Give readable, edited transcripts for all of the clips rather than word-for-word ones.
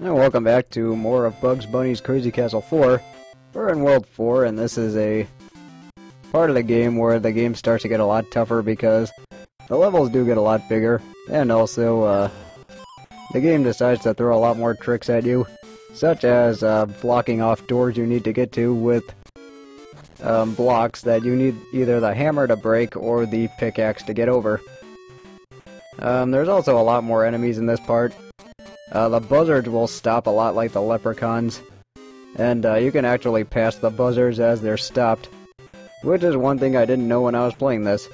And welcome back to more of Bugs Bunny's Crazy Castle 4. We're in World 4, and this is a part of the game where the game starts to get a lot tougher because the levels do get a lot bigger, and also, the game decides to throw a lot more tricks at you, such as blocking off doors you need to get to with blocks that you need either the hammer to break or the pickaxe to get over. There's also a lot more enemies in this part. The buzzards will stop a lot like the leprechauns, and you can actually pass the buzzards as they're stopped, which is one thing I didn't know when I was playing this.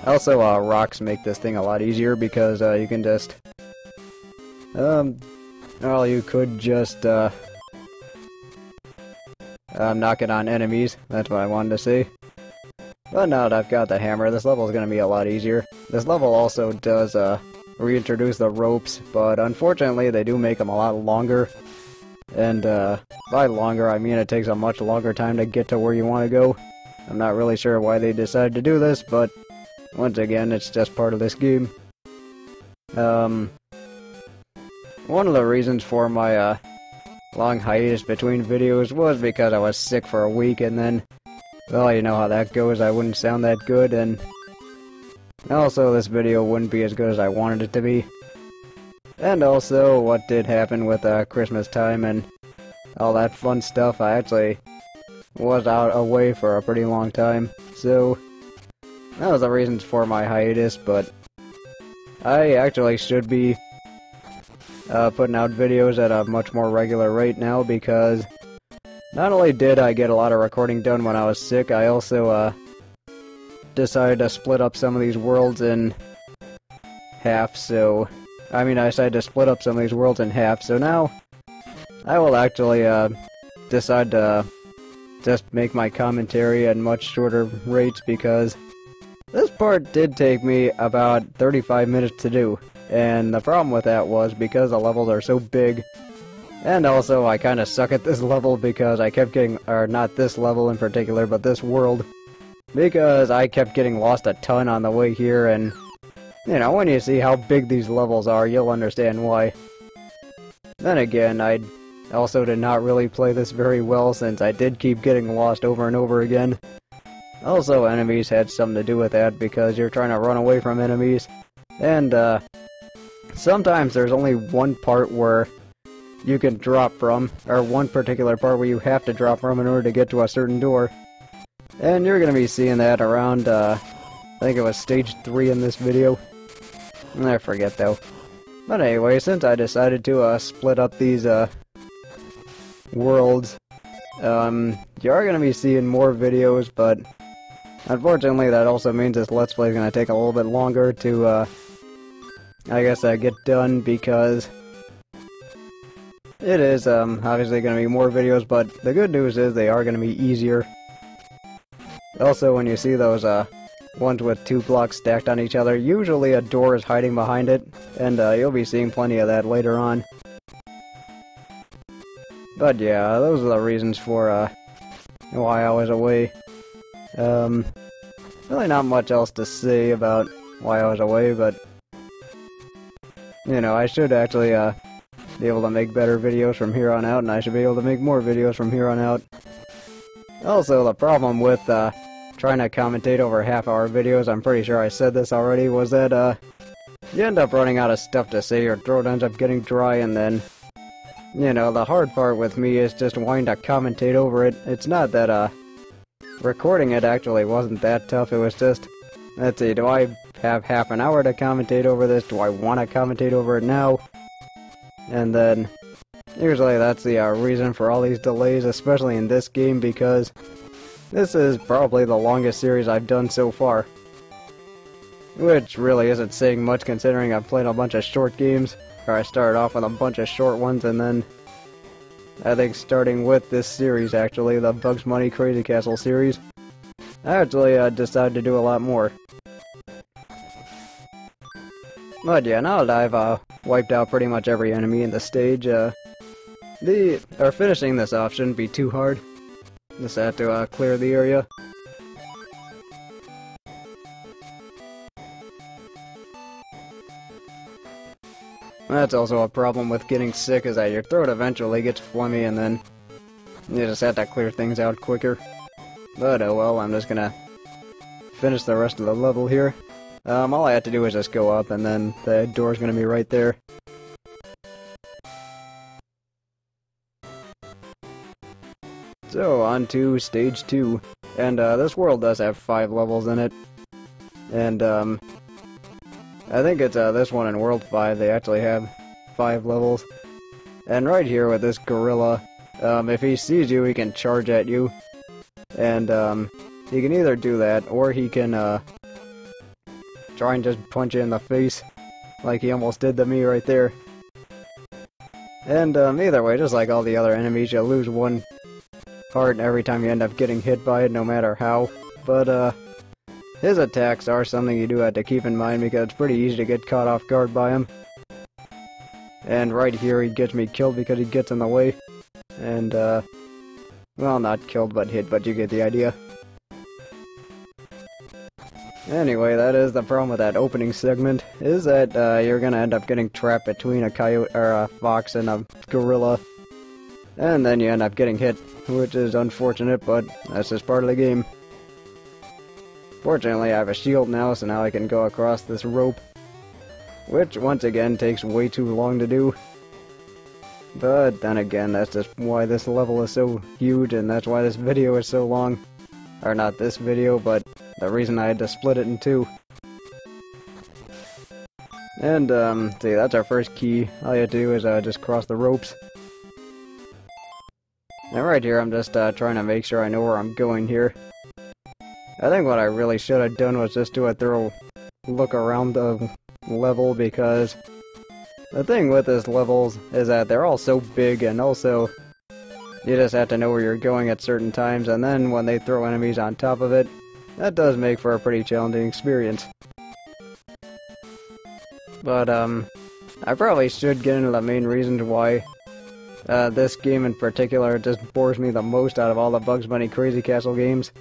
Also, rocks make this thing a lot easier because you can just, well, you could just knock it on enemies. That's what I wanted to say. But now that I've got the hammer, this level is going to be a lot easier. This level also does reintroduce the ropes, but unfortunately they do make them a lot longer. And by longer, I mean it takes a much longer time to get to where you want to go. I'm not really sure why they decided to do this, but once again, it's just part of this game. One of the reasons for my long hiatus between videos was because I was sick for a week, and then, well, you know how that goes, I wouldn't sound that good, and also this video wouldn't be as good as I wanted it to be. And also, what did happen with Christmas time and all that fun stuff, I actually was away for a pretty long time, so that was the reasons for my hiatus, but I actually should be putting out videos at a much more regular rate now, because not only did I get a lot of recording done when I was sick, I also decided to split up some of these worlds in half, so I decided to split up some of these worlds in half, so now I will actually decide to just make my commentary at much shorter rates, because this part did take me about 35 minutes to do, and the problem with that was because the levels are so big, and also I kinda suck at this level because I kept getting, or not this level in particular, but this world, because I kept getting lost a ton on the way here, and, you know, when you see how big these levels are, you'll understand why. Then again, I also did not really play this very well, since I did keep getting lost over and over again. Also, enemies had something to do with that, because you're trying to run away from enemies, and, sometimes there's only one part where you can drop from, or one particular part where you have to drop from in order to get to a certain door. And you're gonna be seeing that around, I think it was stage 3 in this video. I forget though. But anyway, since I decided to split up these worlds, you are gonna be seeing more videos, but unfortunately that also means this Let's Play is gonna take a little bit longer to, I guess, get done, because it is obviously gonna be more videos, but the good news is they are gonna be easier. Also, when you see those ones with 2 blocks stacked on each other, usually a door is hiding behind it, and you'll be seeing plenty of that later on. But yeah, those are the reasons for why I was away. Really not much else to say about why I was away, but you know, I should actually be able to make better videos from here on out, and I should be able to make more videos from here on out. Also, the problem with trying to commentate over half-hour videos, I'm pretty sure I said this already, was that you end up running out of stuff to say, your throat ends up getting dry, and then, you know, the hard part with me is just wanting to commentate over it. It's not that recording it actually wasn't that tough, it was just, let's see, do I have half an hour to commentate over this? Do I want to commentate over it now? And then usually that's the reason for all these delays, especially in this game, because this is probably the longest series I've done so far. Which really isn't saying much, considering I've played a bunch of short games, or I started off with a bunch of short ones, and then I think starting with this series, actually, the Bugs Bunny Crazy Castle series, I actually decided to do a lot more. But yeah, now that I've wiped out pretty much every enemy in the stage, finishing this off shouldn't be too hard. Just have to clear the area. That's also a problem with getting sick, is that your throat eventually gets phlegmy and then you just have to clear things out quicker. But oh well, I'm just gonna finish the rest of the level here. All I have to do is just go up and then the door's gonna be right there. So, on to stage 2. And this world does have 5 levels in it. And I think it's this one in World 5, they actually have 5 levels. And right here with this gorilla, if he sees you, he can charge at you. And he can either do that, or he can try and just punch you in the face, like he almost did to me right there. And either way, just like all the other enemies, you'll lose 1 heart every time you end up getting hit by it, no matter how. But his attacks are something you do have to keep in mind, because it's pretty easy to get caught off guard by him. And right here he gets me killed because he gets in the way. And well, not killed but hit, but you get the idea. Anyway, that is the problem with that opening segment, is that you're gonna end up getting trapped between a coyote or a fox and a gorilla. And then you end up getting hit, which is unfortunate, but that's just part of the game. Fortunately, I have a shield now, so now I can go across this rope, which, once again, takes way too long to do. But then again, that's just why this level is so huge, and that's why this video is so long. Or not this video, but the reason I had to split it in 2. And, see, that's our first key. All you have to do is just cross the ropes. And right here, I'm just trying to make sure I know where I'm going here. I think what I really should have done was just do a thorough look around the level, because the thing with this levels is that they're all so big, and also you just have to know where you're going at certain times, and then when they throw enemies on top of it, that does make for a pretty challenging experience. But I probably should get into the main reasons why this game in particular just bores me the most out of all the Bugs Bunny Crazy Castle games.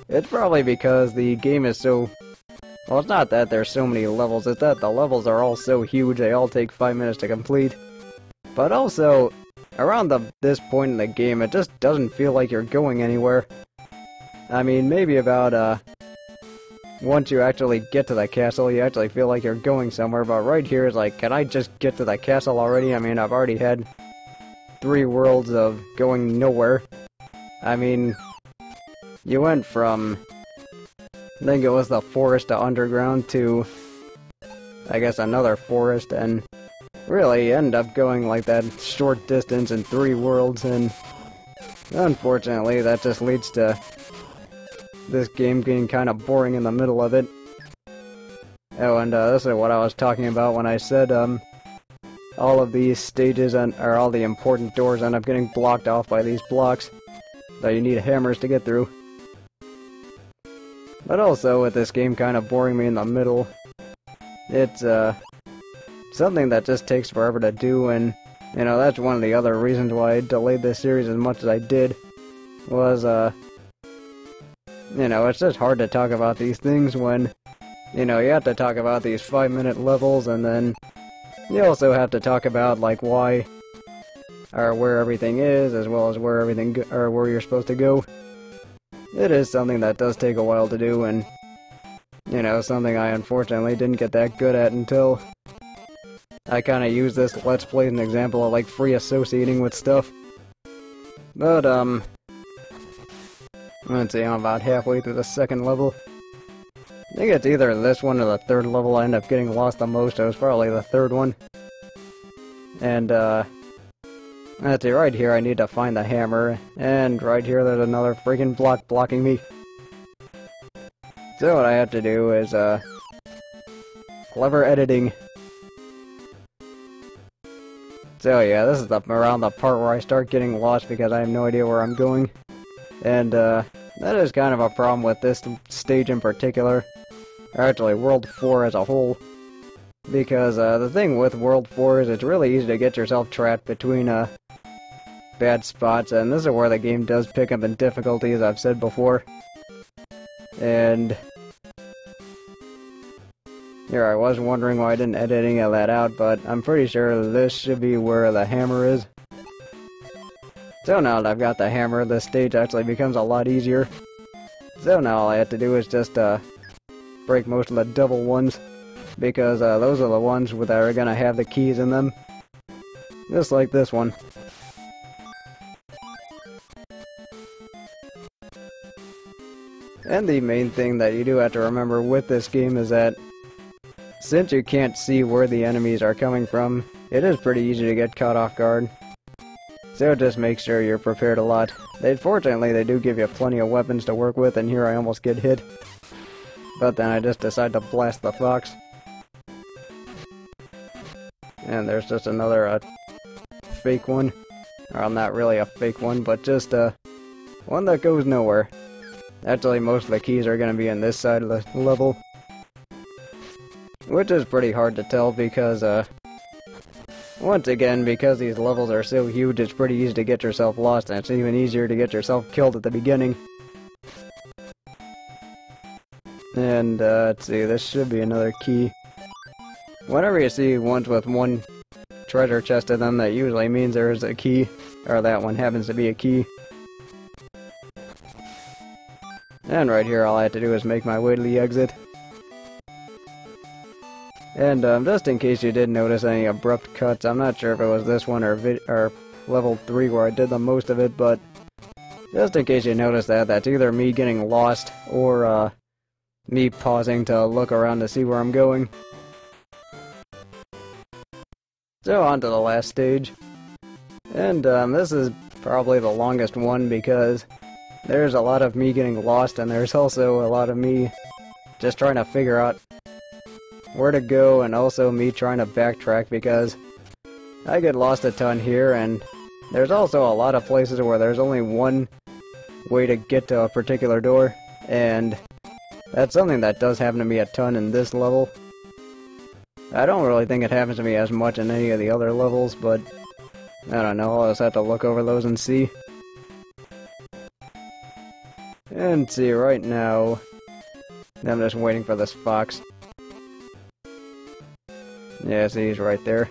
It's probably because the game is so... Well, it's not that there's so many levels, it's that the levels are all so huge, they all take 5 minutes to complete. But also, around this point in the game, it just doesn't feel like you're going anywhere. I mean, maybe about, once you actually get to the castle, you actually feel like you're going somewhere, but right here is like, can I just get to the castle already? I mean, I've already had 3 worlds of going nowhere. I mean, you went from, I think it was the forest to underground to, I guess, another forest, and really you end up going like that short distance in 3 worlds, and unfortunately that just leads to this game getting kind of boring in the middle of it. Oh, and this is what I was talking about when I said all of these stages or all the important doors end up getting blocked off by these blocks that you need hammers to get through. But also, with this game kind of boring me in the middle, it's something that just takes forever to do, and you know, that's one of the other reasons why I delayed this series as much as I did, was you know, it's just hard to talk about these things when, you know, you have to talk about these 5-minute levels, and then you also have to talk about, like, why, or where everything is, as well as where everything, or where you're supposed to go. It is something that does take a while to do, and, you know, something I unfortunately didn't get that good at until I kind of used this Let's Play as an example of, like, free associating with stuff. But, let's see, I'm about halfway through the 2nd level. I think it's either this one or the 3rd level I end up getting lost the most. It was probably the 3rd one. And, let's see, right here I need to find the hammer, and right here there's another freaking block blocking me. So what I have to do is, clever editing. So yeah, this is around the part where I start getting lost because I have no idea where I'm going. And, that is kind of a problem with this stage in particular. Or actually, World 4 as a whole. Because, the thing with World 4 is it's really easy to get yourself trapped between, bad spots, and this is where the game does pick up in difficulty, as I've said before. And Here, I was wondering why I didn't edit any of that out, but I'm pretty sure this should be where the hammer is. So now that I've got the hammer, this stage actually becomes a lot easier. So now all I have to do is just break most of the double ones, because those are the ones that are going to have the keys in them. Just like this one. And the main thing that you do have to remember with this game is that since you can't see where the enemies are coming from, it is pretty easy to get caught off guard. So just make sure you're prepared a lot. Fortunately, they do give you plenty of weapons to work with, and here I almost get hit. But then I just decide to blast the fox. And there's just another fake one. Well, not really a fake one, but just one that goes nowhere. Actually, most of the keys are going to be in this side of the level. Which is pretty hard to tell because, once again, because these levels are so huge, it's pretty easy to get yourself lost, and it's even easier to get yourself killed at the beginning. And, let's see, this should be another key. Whenever you see ones with one treasure chest in them, that usually means there is a key, or that one happens to be a key. And right here, all I have to do is make my way to the exit. And just in case you did notice any abrupt cuts, I'm not sure if it was this one or level 3 where I did the most of it, but just in case you noticed that, that's either me getting lost or me pausing to look around to see where I'm going. So on to the last stage. And this is probably the longest one because there's a lot of me getting lost, and there's also a lot of me just trying to figure out where to go, and also me trying to backtrack because I get lost a ton here, and there's also a lot of places where there's only one way to get to a particular door, and that's something that does happen to me a ton in this level. I don't really think it happens to me as much in any of the other levels, but I don't know, I'll just have to look over those and see. And see, right now, I'm just waiting for this fox. Yeah, see, he's right there.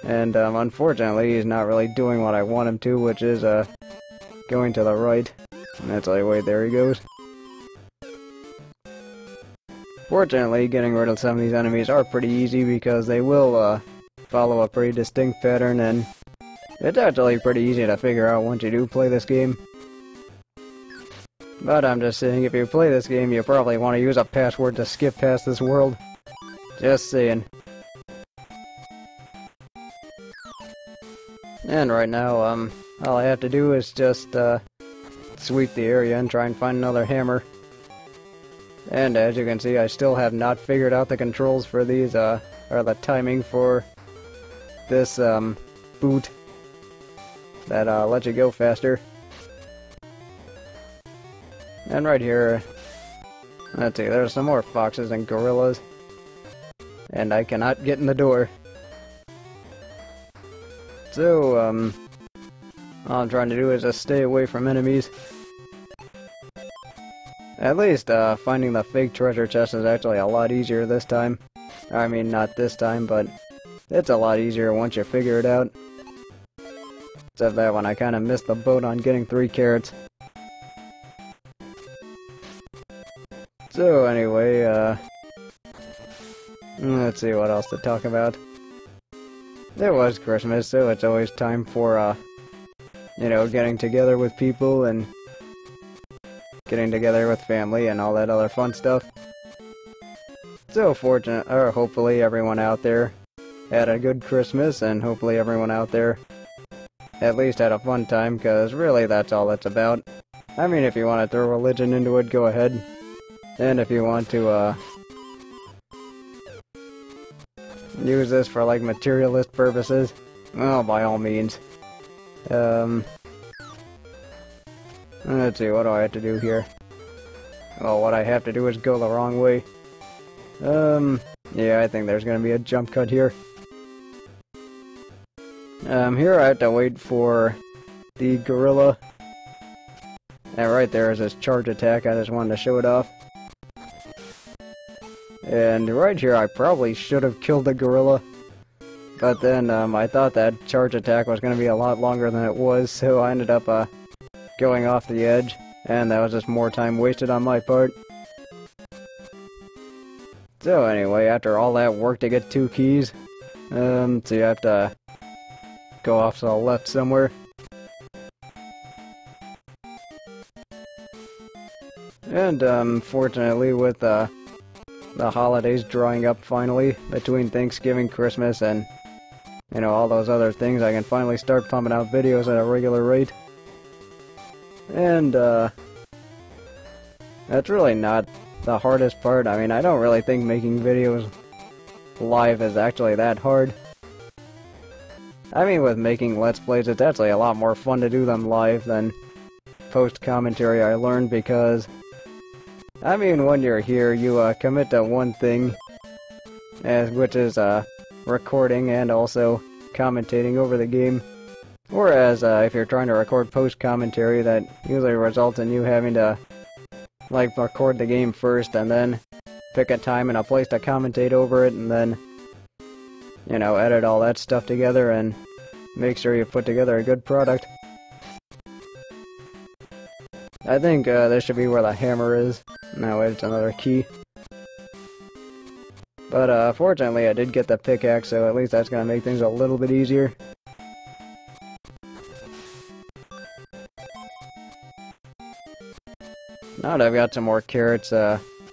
And, unfortunately, he's not really doing what I want him to, which is, going to the right. And that's like, wait, there he goes. Fortunately, getting rid of some of these enemies are pretty easy because they will, follow a pretty distinct pattern, and it's actually pretty easy to figure out once you do play this game. But I'm just saying, if you play this game, you probably want to use a password to skip past this world. Just saying. And right now, all I have to do is just, sweep the area and try and find another hammer. And as you can see, I still have not figured out the controls for these, or the timing for this, boot that lets you go faster. And right here, let's see, there's some more foxes and gorillas, and I cannot get in the door. So, all I'm trying to do is just stay away from enemies. At least, finding the fake treasure chest is actually a lot easier this time. I mean, not this time, but it's a lot easier once you figure it out. Except that one, I kind of missed the boat on getting 3 carrots. So anyway, let's see what else to talk about. It was Christmas, so it's always time for, you know, getting together with people and getting together with family and all that other fun stuff. So hopefully everyone out there had a good Christmas, and hopefully everyone out there at least had a fun time, because really that's all it's about. I mean, if you want to throw religion into it, go ahead. And if you want to, use this for, like, materialist purposes, well, by all means. Let's see, what do I have to do here? Well, what I have to do is go the wrong way. Yeah, I think there's gonna be a jump cut here. Here I have to wait for the gorilla. And right there is his charge attack, I just wanted to show it off. And right here, I probably should have killed the gorilla. But then, I thought that charge attack was going to be a lot longer than it was, so I ended up, going off the edge. And that was just more time wasted on my part. So anyway, after all that work to get 2 keys, so you have to go off to the left somewhere. And, fortunately, with, the holidays drawing up finally, between Thanksgiving, Christmas, and, you know, all those other things, I can finally start pumping out videos at a regular rate. And, that's really not the hardest part. I mean, I don't really think making videos live is actually that hard. I mean, with making Let's Plays, it's actually a lot more fun to do them live than post-commentary, I learned, because I mean, when you're here, you commit to one thing, which is recording and also commentating over the game. Whereas, if you're trying to record post-commentary, that usually results in you having to, like, record the game first and then pick a time and a place to commentate over it, and then, you know, edit all that stuff together and make sure you put together a good product. I think this should be where the hammer is. No, wait, it's another key. But fortunately I did get the pickaxe, so at least that's gonna make things a little bit easier. Now that I've got some more carrots,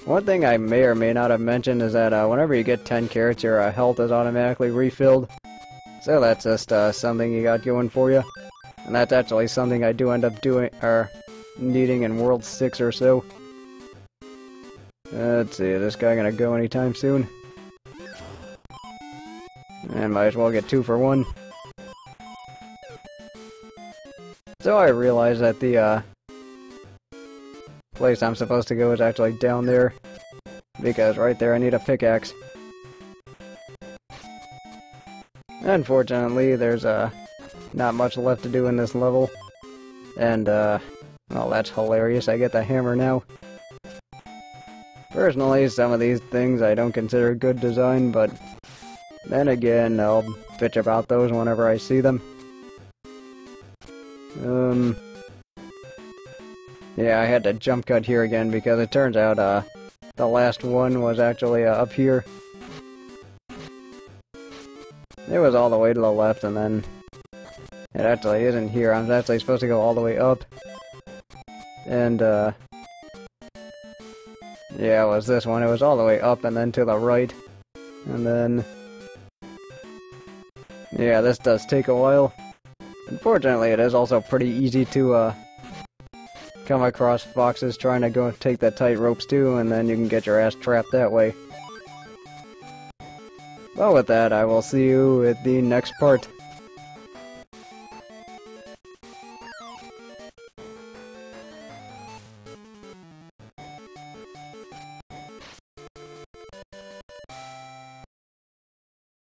one thing I may or may not have mentioned is that whenever you get 10 carrots, your health is automatically refilled. So that's just something you got going for you. And that's actually something I do end up doing, or needing in World 6 or so. Let's see, is this guy gonna go anytime soon? And might as well get 2 for 1. So I realized that the place I'm supposed to go is actually down there, because right there I need a pickaxe. Unfortunately, there's not much left to do in this level, and well, that's hilarious, I get the hammer now. Personally, some of these things I don't consider good design, but then again, I'll bitch about those whenever I see them. Yeah, I had to jump cut here again because it turns out the last one was actually up here. It was all the way to the left, and then it actually isn't here. I'm actually supposed to go all the way up. And yeah, it was this one. It was all the way up and then to the right. And then yeah, this does take a while. Unfortunately, it is also pretty easy to come across foxes trying to go take the tight ropes too, and then you can get your ass trapped that way. Well, with that, I will see you at the next part.